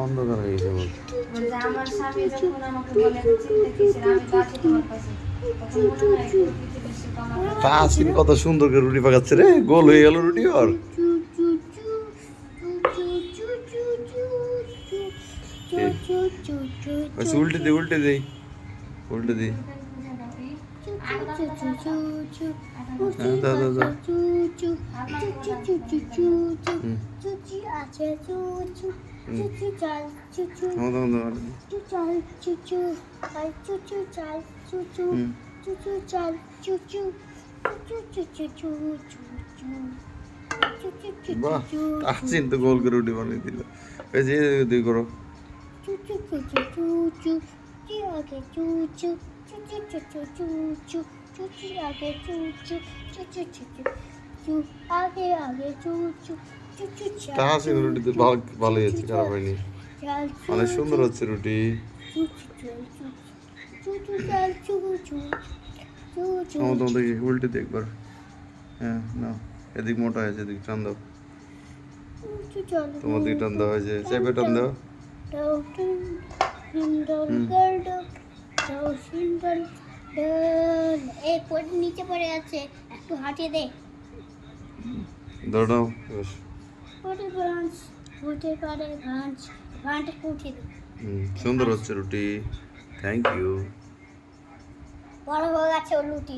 অন্ধকার হয়ে গেছে বল। বলছে আমার স্বামী যখন আমাকে বলে চিন্তা কিসের, আমি তো আছি তোমার পাশে, তখন মনে হয় একটু পৃথিবীর সুখ আমার কাছে। তাসকিন কত সুন্দর করে রুটি পাকাচ্ছে রে, গোল হয়ে গেল রুটি ওর। আচ্ছা উল্টে দে, উল্টে দে, উল্টে দে। হ্যাঁ দাও দাও দাও। বাহ, তাসকিন তো গোল করে রুটি বানিয়ে দিল। এই যে তুই করো। তাসকিন রুটিতে ভালো হয়েছে, খারাপ হয়নি, অনেক সুন্দর হচ্ছে রুটি। তোমাদের উল্টে দে একবার। হ্যাঁ না, এদিক মোটা হয়েছে, এদিক টান দাও। তোমার দিকে টান দেওয়া হয়েছে, চেপে টান দাও। নিচে পড়ে আছে, একটু হাঁটিয়ে দে। দাঁড়াও। সুন্দর হচ্ছে রুটি, থ্যাংক ইউ। বড় হয়ে গেছে ওর রুটি।